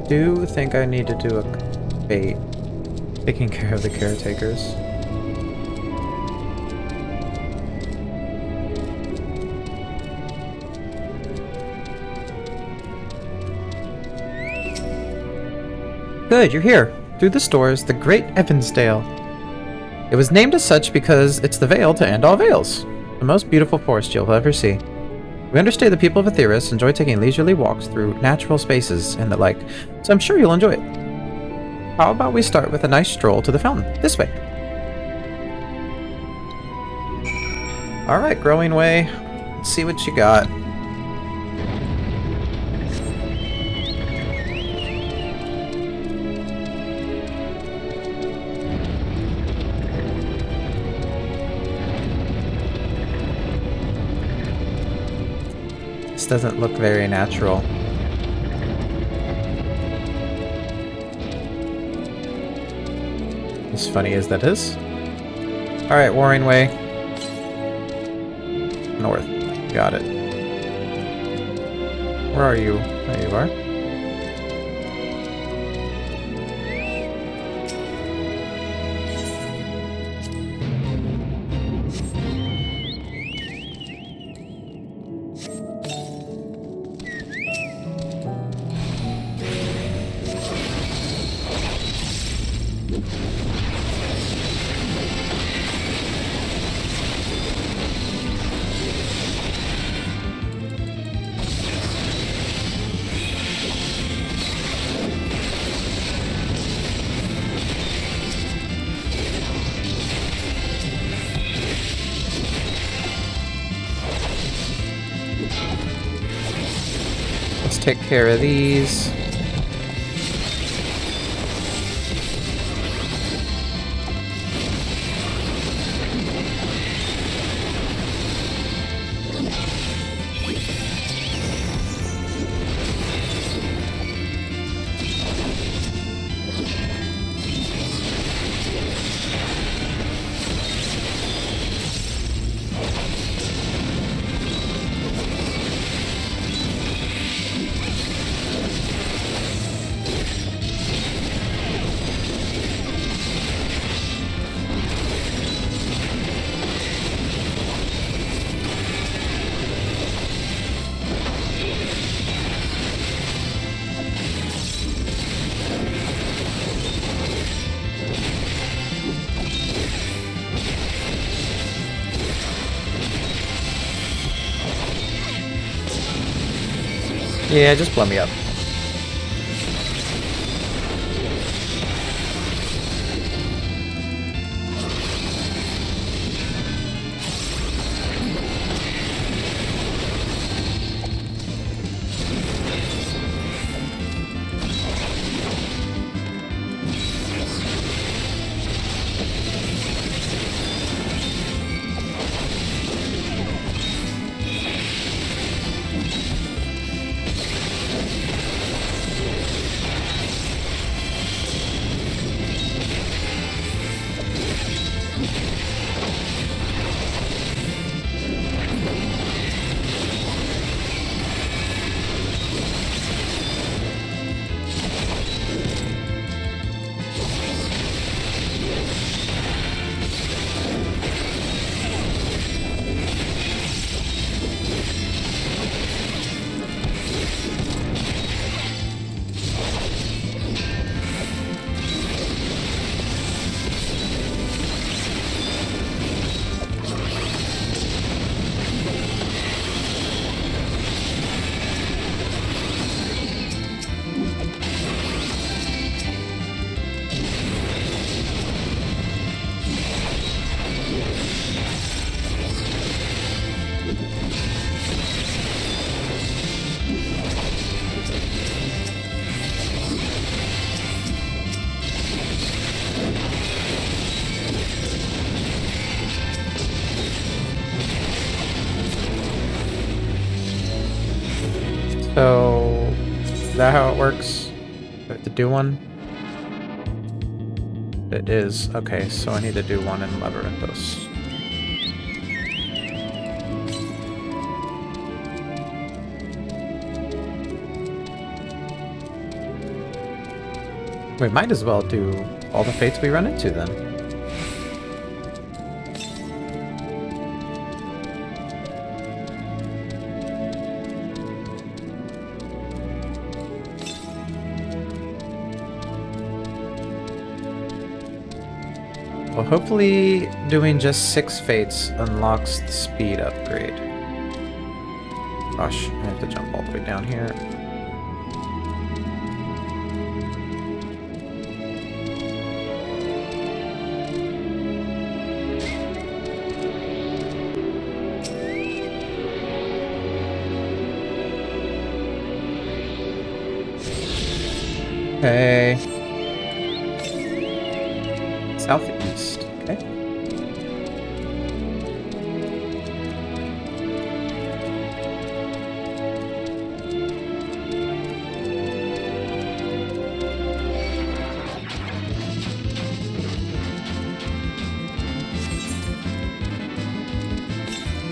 do think I need to do a bait. Taking care of the caretakers. Good, you're here. Through this door is the Great Evansdale. It was named as such because it's the veil to end all veils. The most beautiful forest you'll ever see. We understand the people of Aetheris enjoy taking leisurely walks through natural spaces and the like, so I'm sure you'll enjoy it. How about we start with a nice stroll to the fountain? This way. Alright, Growing Way. Let's see what you got. This doesn't look very natural. As funny as that is. Alright, Warring Way. North. Got it. Where are you? There you are. Let's take care of these. Yeah, just blow me up. So, is that how it works? Do I have to do one? It is. Okay, so I need to do one in Labyrinthos. We might as well do all the fates we run into then. Well, hopefully doing just 6 fates unlocks the speed upgrade. Gosh, I have to jump all the way down here. Okay. Southeast, okay.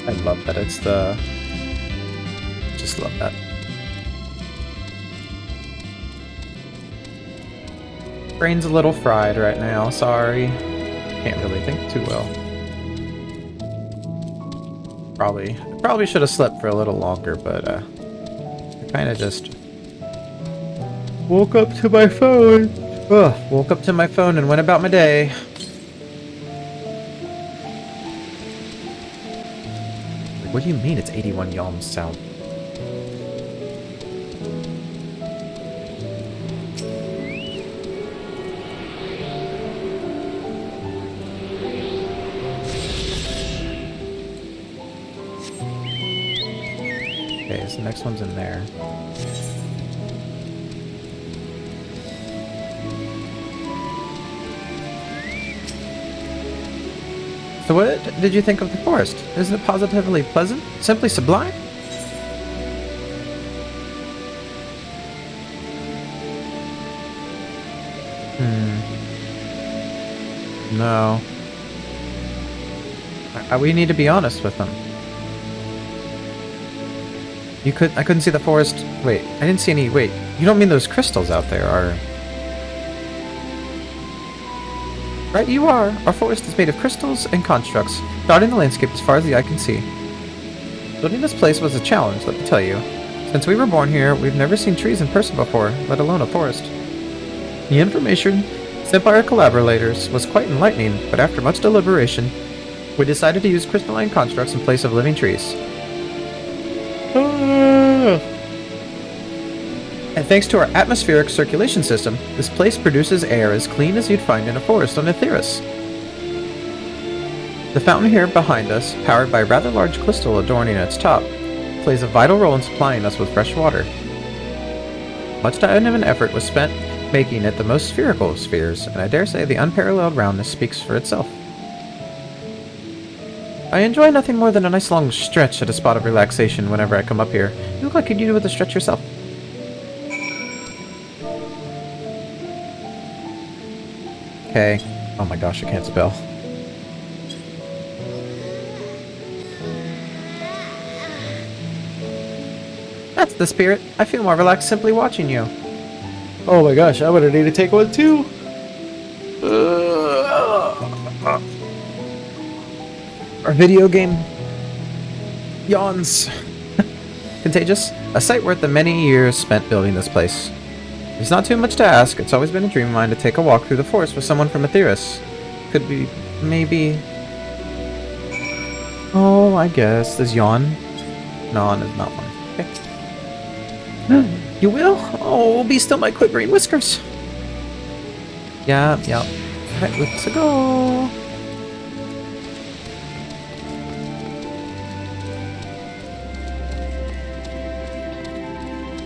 I love that it's the... Just love that. Brain's a little fried right now, sorry. Can't really think too well. Probably should have slept for a little longer, but I kind of just woke up to my phone. Ugh, woke up to my phone and went about my day. Like, what do you mean it's 81 yalms sound? Okay, so the next one's in there. So what did you think of the forest? Isn't it positively pleasant? Simply sublime? No. We need to be honest with them. I couldn't see the forest. Wait, I didn't see any. Wait, you don't mean those crystals out there are... Right, you are. Our forest is made of crystals and constructs, dotting the landscape as far as the eye can see. Building this place was a challenge, let me tell you. Since we were born here, we've never seen trees in person before, let alone a forest. The information sent by our collaborators was quite enlightening, but after much deliberation, we decided to use crystalline constructs in place of living trees. And thanks to our atmospheric circulation system, this place produces air as clean as you'd find in a forest on Aetheris. The fountain here behind us, powered by a rather large crystal adorning its top, plays a vital role in supplying us with fresh water. Much time and effort was spent making it the most spherical of spheres, and I dare say the unparalleled roundness speaks for itself. I enjoy nothing more than a nice long stretch at a spot of relaxation whenever I come up here. You look like you do with a stretch yourself. Okay. Oh my gosh, I can't spell. That's the spirit. I feel more relaxed simply watching you. Oh my gosh, I'm gonna need to take one too. Our video game yawns. Contagious? A sight worth the many years spent building this place. It's not too much to ask. It's always been a dream of mine to take a walk through the forest with someone from Aetheris. Could be, maybe... Oh, I guess. There's yawn. No, there's not one. Okay. You will? Oh, be still my quivering whiskers. Yeah. Alright, let's go.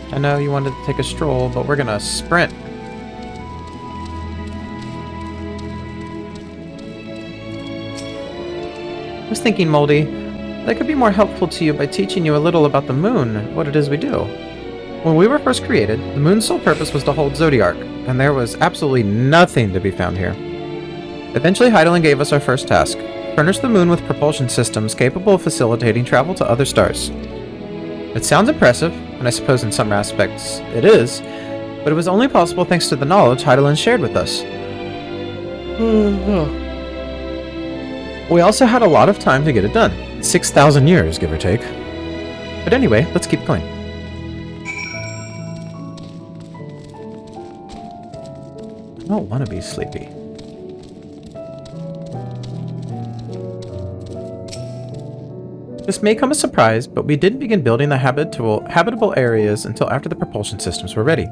I know you wanted to take a stroll, but we're gonna sprint. I was thinking, Moldy, that I could be more helpful to you by teaching you a little about the moon and what it is we do. When we were first created, the moon's sole purpose was to hold Zodiark, and there was absolutely nothing to be found here. Eventually, Heidelin gave us our first task: furnish the moon with propulsion systems capable of facilitating travel to other stars. It sounds impressive, and I suppose in some aspects it is, But it was only possible thanks to the knowledge Heidelin shared with us. We also had a lot of time to get it done. 6,000 years, give or take. But anyway, let's keep going. I don't want to be sleepy. This may come as a surprise, but we didn't begin building the habitable areas until after the propulsion systems were ready.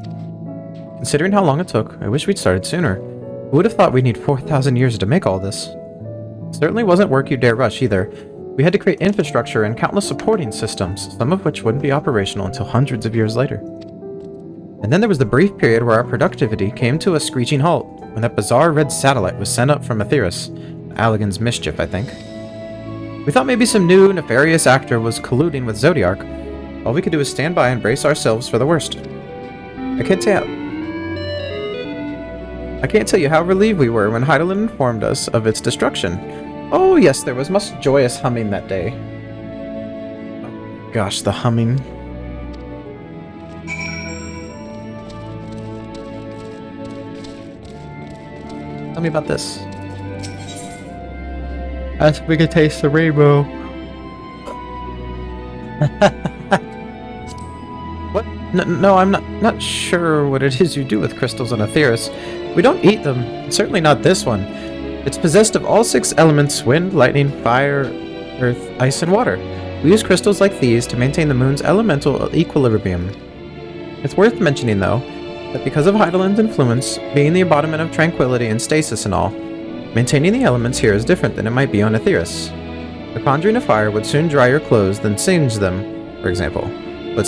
Considering how long it took, I wish we'd started sooner. Who would have thought we'd need 4,000 years to make all this? It certainly wasn't work you dare rush either. We had to create infrastructure and countless supporting systems, some of which wouldn't be operational until hundreds of years later. And then there was the brief period where our productivity came to a screeching halt, when that bizarre red satellite was sent up from Aetheris. Allagan's mischief, I think. We thought maybe some new, nefarious actor was colluding with Zodiark. All we could do was stand by and brace ourselves for the worst. I can't tell you how relieved we were when Heidelin informed us of its destruction. Oh yes, there was much joyous humming that day. Oh, gosh, the humming. Tell me about this. As we can taste the rainbow. What? No, I'm not sure what it is you do with crystals on Aetheris. We don't eat them. Certainly not this one. It's possessed of all 6 elements: wind, lightning, fire, earth, ice, and water. We use crystals like these to maintain the moon's elemental equilibrium. It's worth mentioning, though, that because of Heidelin's influence, being the embodiment of tranquility and stasis and all, maintaining the elements here is different than it might be on Aetheris. The conjuring of fire would soon dry your clothes than singe them, for example. But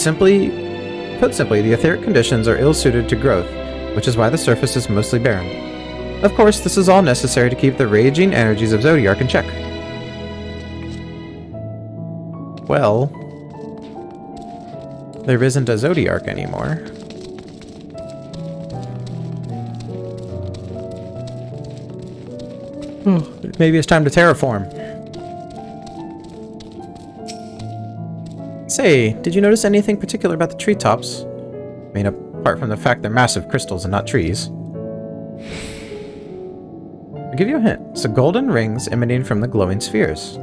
put simply, the etheric conditions are ill-suited to growth, which is why the surface is mostly barren. Of course, this is all necessary to keep the raging energies of Zodiark in check. Well, there isn't a Zodiark anymore. Maybe it's time to terraform. Say, did you notice anything particular about the treetops? I mean, apart from the fact they're massive crystals and not trees. I'll give you a hint. It's the golden rings emanating from the glowing spheres.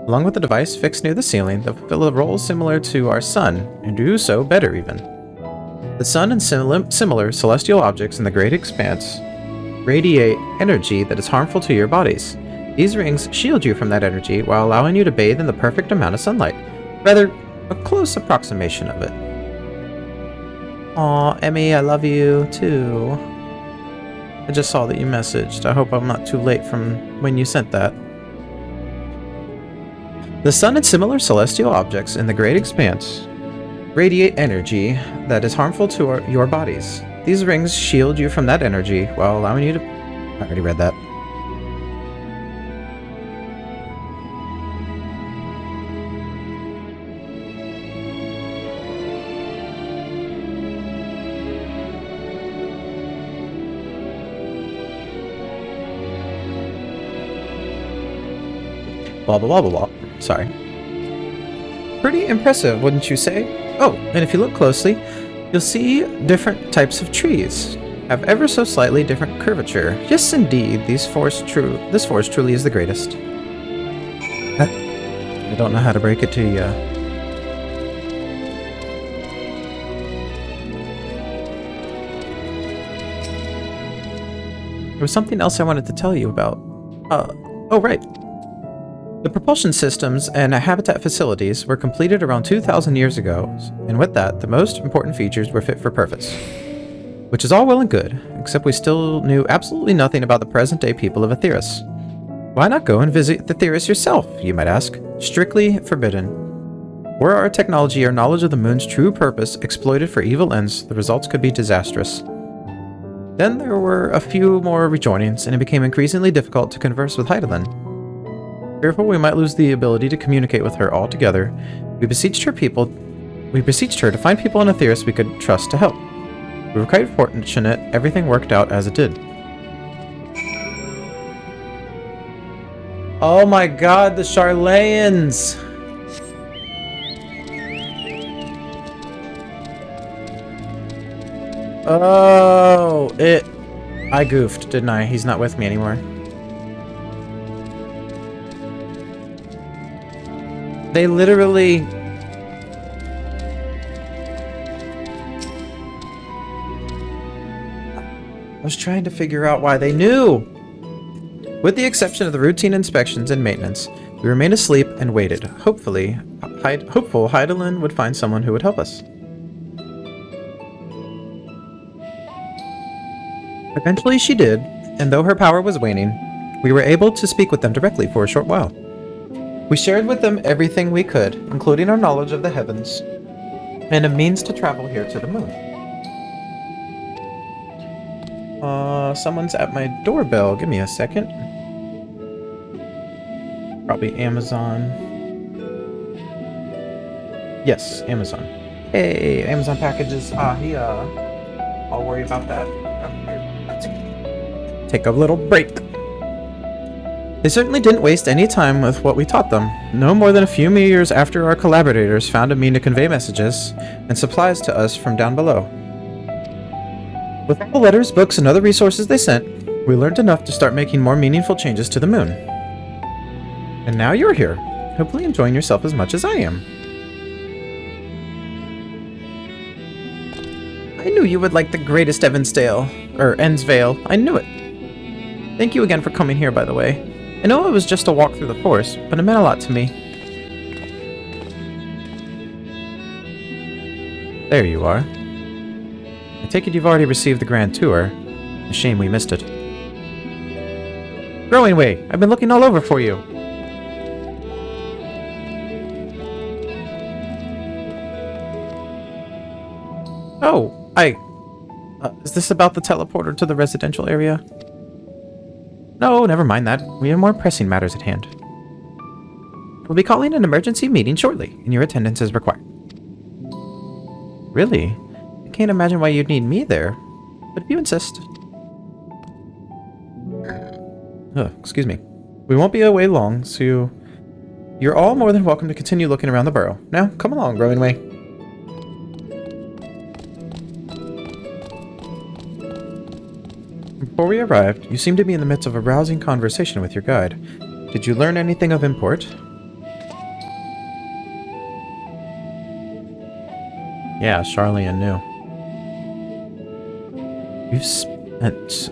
Along with the device fixed near the ceiling, they fulfill a role similar to our sun, and do so better even. The sun and similar celestial objects in the great expanse radiate energy that is harmful to your bodies. These rings shield you from that energy while allowing you to bathe in the perfect amount of sunlight. Rather, a close approximation of it. Aw, Emmy, I love you, too. I just saw that you messaged. I hope I'm not too late from when you sent that. The sun and similar celestial objects in the great expanse radiate energy that is harmful to your bodies. These rings shield you from that energy while allowing you to... I already read that. Blah, blah, blah, blah, blah. Sorry. Pretty impressive, wouldn't you say? Oh, and if you look closely, you'll see different types of trees have ever so slightly different curvature. Yes, indeed, this forest truly is the greatest. I don't know how to break it to you. There was something else I wanted to tell you about. Oh right. The propulsion systems and habitat facilities were completed around 2,000 years ago, and with that, the most important features were fit for purpose. Which is all well and good, except we still knew absolutely nothing about the present-day people of Aetheris. Why not go and visit Aetheris yourself, you might ask? Strictly forbidden. Were our technology or knowledge of the moon's true purpose exploited for evil ends, the results could be disastrous. Then there were a few more rejoinings, and it became increasingly difficult to converse with Heidelin. Fearful we might lose the ability to communicate with her altogether, we beseeched her to find people in Aetheris we could trust to help. We were quite fortunate everything worked out as it did. Oh my god, the Charlayans! Oh, I goofed, didn't I? He's not with me anymore. They literally... I was trying to figure out why they knew! With the exception of the routine inspections and maintenance, we remained asleep and waited. Hopeful Heidelin would find someone who would help us. Eventually she did, and though her power was waning, we were able to speak with them directly for a short while. We shared with them everything we could, including our knowledge of the heavens, and a means to travel here to the moon. Someone's at my doorbell. Give me a second. Probably Amazon. Yes, Amazon. Hey, Amazon packages. I'll worry about that. Take a little break. They certainly didn't waste any time with what we taught them. No more than a few years after our collaborators found a means to convey messages and supplies to us from down below. With all the letters, books, and other resources they sent, we learned enough to start making more meaningful changes to the moon. And now you're here, hopefully enjoying yourself as much as I am. I knew you would like the greatest Endsvale. I knew it. Thank you again for coming here, by the way. I know it was just a walk through the forest, but it meant a lot to me. There you are. I take it you've already received the grand tour. A shame we missed it. Growing Way, I've been looking all over for you. Oh, is this about the teleporter to the residential area? No, never mind that. We have more pressing matters at hand. We'll be calling an emergency meeting shortly, and your attendance is required. Really? I can't imagine why you'd need me there, but if you insist. Excuse me. We won't be away long, so you're all more than welcome to continue looking around the burrow. Now, come along, Growing Way. Before we arrived, you seemed to be in the midst of a rousing conversation with your guide. Did you learn anything of import? Yeah, Charlian knew.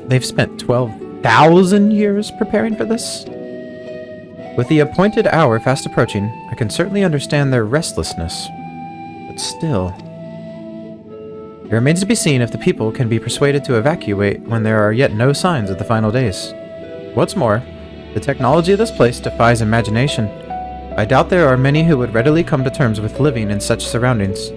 They've spent 12,000 years preparing for this? With the appointed hour fast approaching, I can certainly understand their restlessness. But still... It remains to be seen if the people can be persuaded to evacuate when there are yet no signs of the final days. What's more, the technology of this place defies imagination. I doubt there are many who would readily come to terms with living in such surroundings.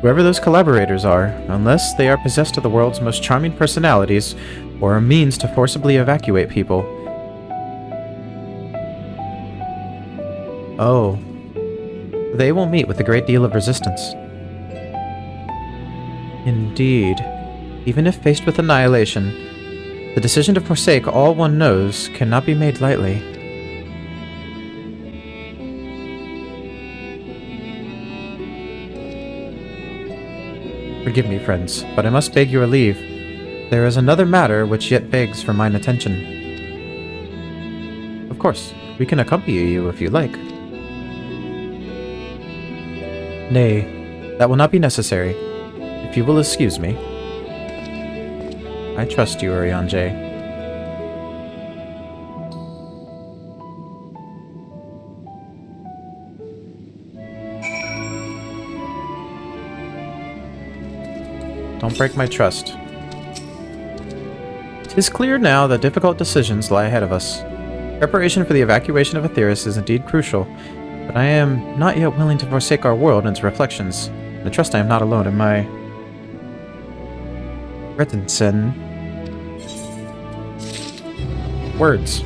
Whoever those collaborators are, unless they are possessed of the world's most charming personalities, or a means to forcibly evacuate people. Oh. They will meet with a great deal of resistance. Indeed. Even if faced with annihilation, the decision to forsake all one knows cannot be made lightly. Forgive me, friends, but I must beg your leave. There is another matter which yet begs for mine attention. Of course, we can accompany you if you like. Nay, that will not be necessary. If you will excuse me. I trust you, Urianger. Don't break my trust. 'Tis clear now that difficult decisions lie ahead of us. Preparation for the evacuation of Aetheris is indeed crucial, but I am not yet willing to forsake our world and its reflections, and I trust I am not alone in my... Retensen. Words.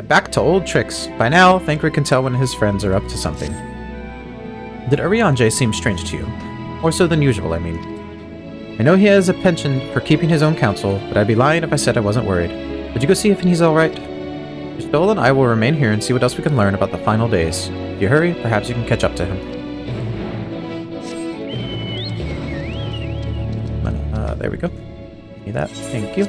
Back to old tricks. By now, Thancred can tell when his friends are up to something. Did Urianger seem strange to you? More so than usual, I mean. I know he has a penchant for keeping his own counsel, but I'd be lying if I said I wasn't worried. Would you go see if he's alright? Stoll and I will remain here and see what else we can learn about the final days. If you hurry, perhaps you can catch up to him. There we go. Give me that. Thank you.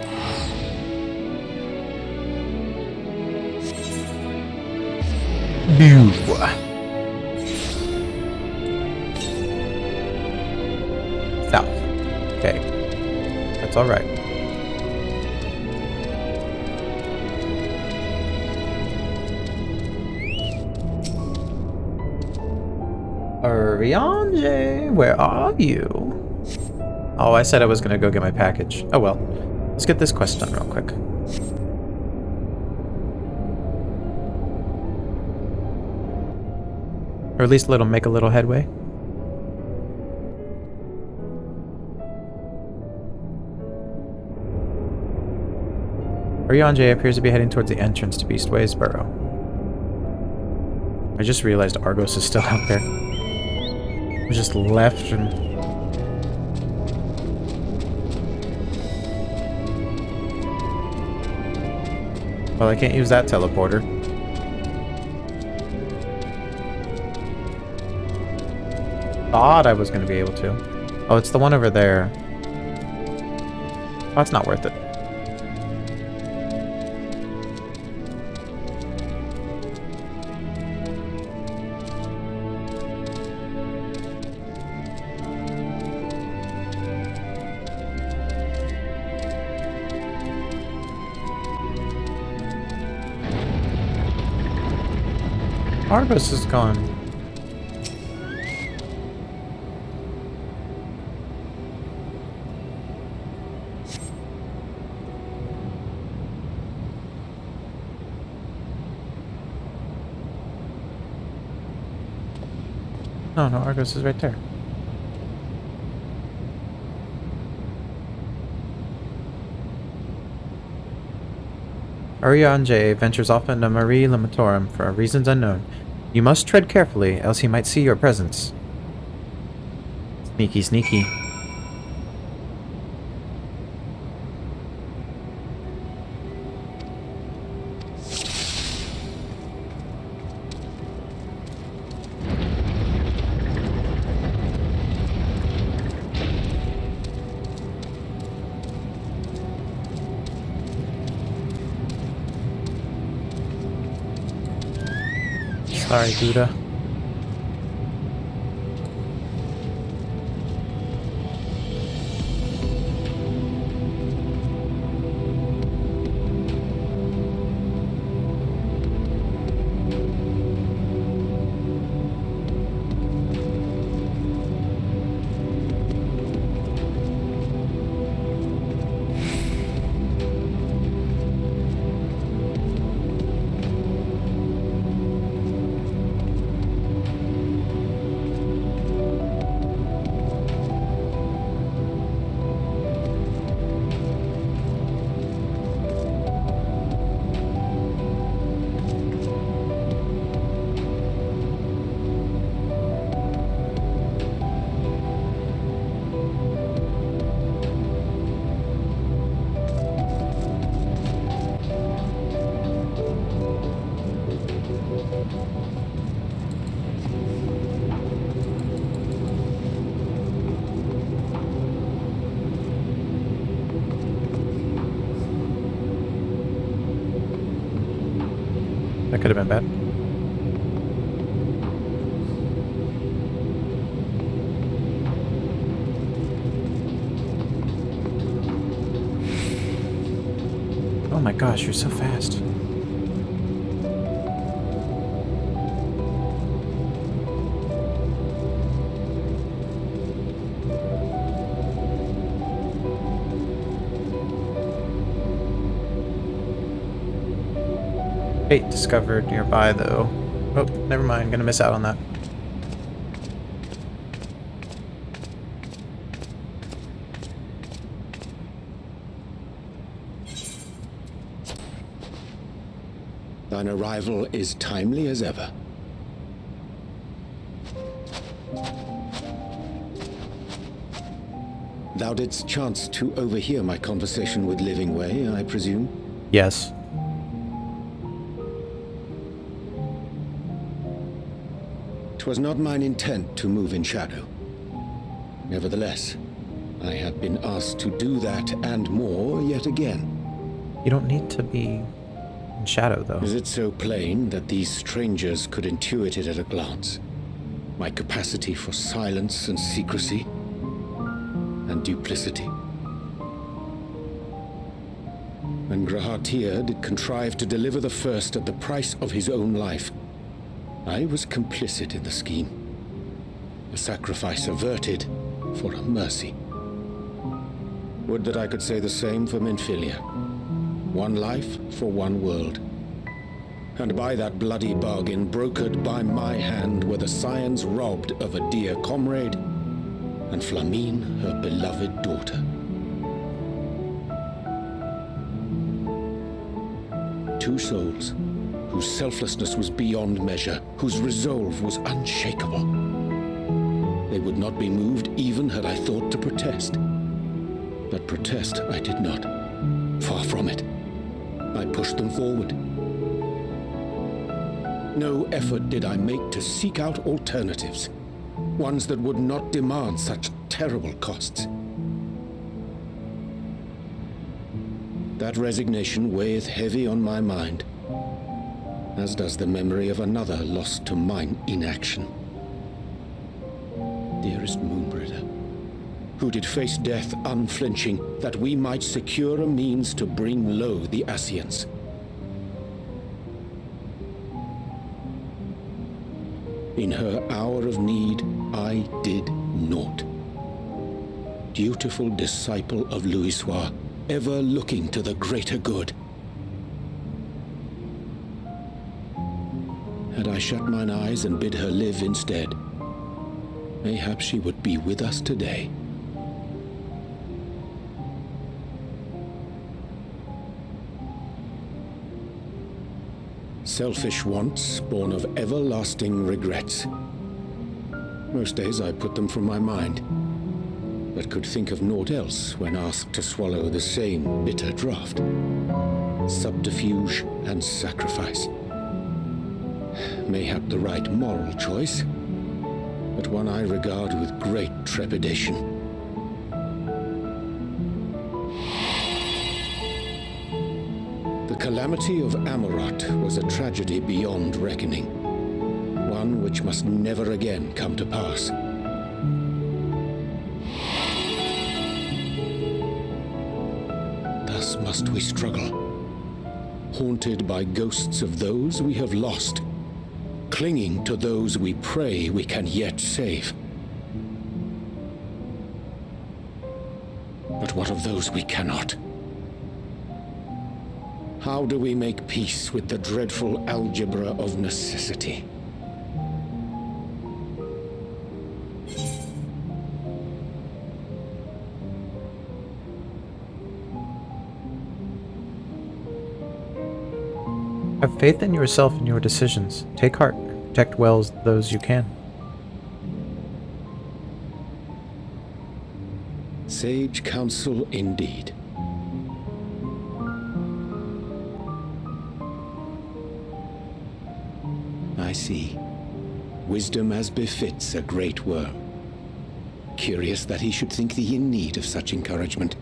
No. South. Okay. That's alright. Ariane, where are you? Oh, I said I was gonna go get my package. Oh well. Let's get this quest done real quick. Or at least make a little headway. Ariane appears to be heading towards the entrance to Beastways Burrow. I just realized Argos is still out there. We just left and... Well, I can't use that teleporter. Thought I was going to be able to. Oh, it's the one over there. Oh, it's not worth it. Argos is gone. No, Argos is right there. Ariane ventures off into Marie Lamatorum for reasons unknown. You must tread carefully, else he might see your presence. Sneaky, sneaky. Sorry, Buddha. That could have been bad. Oh my gosh, you're so fast. Fate discovered nearby, though. Oh, never mind. Gonna miss out on that. Thine arrival is timely as ever. Thou didst chance to overhear my conversation with Living Way, I presume? Yes. 'Twas not mine intent to move in shadow. Nevertheless, I have been asked to do that and more yet again. You don't need to be in shadow, though. Is it so plain that these strangers could intuit it at a glance? My capacity for silence and secrecy and duplicity. When Grahatir did contrive to deliver the first at the price of his own life, I was complicit in the scheme. A sacrifice averted for a mercy. Would that I could say the same for Menphilia. One life for one world. And by that bloody bargain brokered by my hand were the scions robbed of a dear comrade and Flamine, her beloved daughter. Two souls whose selflessness was beyond measure, whose resolve was unshakable. They would not be moved even had I thought to protest. But protest I did not. Far from it. I pushed them forward. No effort did I make to seek out alternatives, ones that would not demand such terrible costs. That resignation weigheth heavy on my mind, as does the memory of another lost to mine inaction. Dearest Moonbringer, who did face death unflinching, that we might secure a means to bring low the Ascians. In her hour of need, I did naught. Dutiful disciple of Louisoix, ever looking to the greater good. Had I shut mine eyes and bid her live instead, mayhap she would be with us today. Selfish wants, born of everlasting regrets. Most days I put them from my mind, but could think of naught else when asked to swallow the same bitter draught. Subterfuge and sacrifice. Mayhap the right moral choice, but one I regard with great trepidation. The calamity of Amorat was a tragedy beyond reckoning, one which must never again come to pass. Thus must we struggle, haunted by ghosts of those we have lost, clinging to those we pray we can yet save. But what of those we cannot? How do we make peace with the dreadful algebra of necessity? Have faith in yourself and your decisions. Take heart. Protect well those you can. Sage counsel indeed. I see. Wisdom as befits a great worm. Curious that he should think thee in need of such encouragement.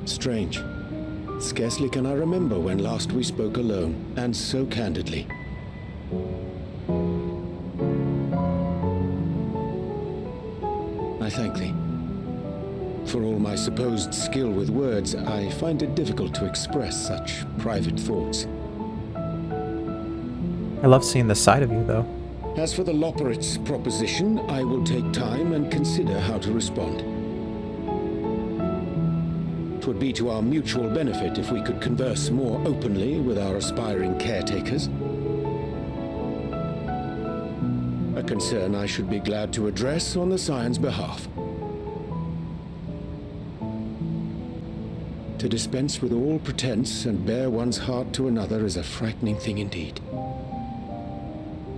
Strange. Scarcely can I remember when last we spoke alone, and so candidly. I thank thee. For all my supposed skill with words, I find it difficult to express such private thoughts. I love seeing this side of you, though. As for the Loporrit's proposition, I will take time and consider how to respond. It would be to our mutual benefit if we could converse more openly with our aspiring caretakers. A concern I should be glad to address on the Scion's behalf. To dispense with all pretense and bare one's heart to another is a frightening thing indeed.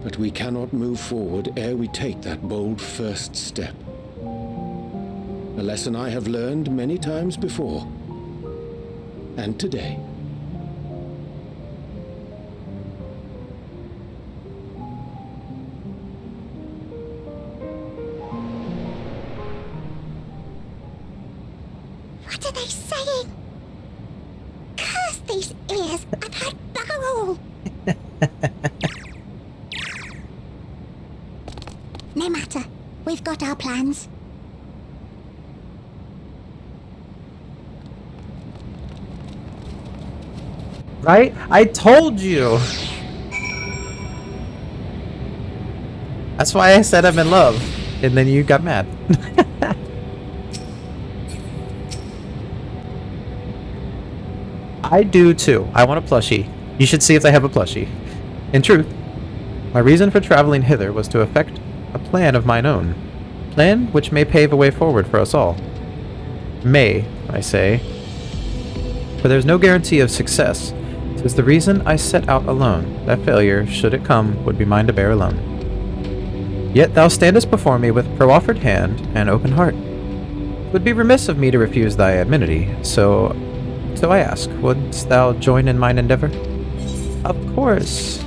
But we cannot move forward ere we take that bold first step. A lesson I have learned many times before, and today. What are they saying? Curse these ears! I've had bugger all! No matter. We've got our plans. Right? I told you! That's why I said I'm in love. And then you got mad. I do too. I want a plushie. You should see if they have a plushie. In truth, my reason for traveling hither was to effect a plan of mine own. Plan which may pave a way forward for us all. May, I say. For there's no guarantee of success. 'Tis the reason I set out alone, that failure, should it come, would be mine to bear alone. Yet thou standest before me with proffered hand and open heart. 'Twould be remiss of me to refuse thy amenity, so I ask, wouldst thou join in mine endeavor? Of course.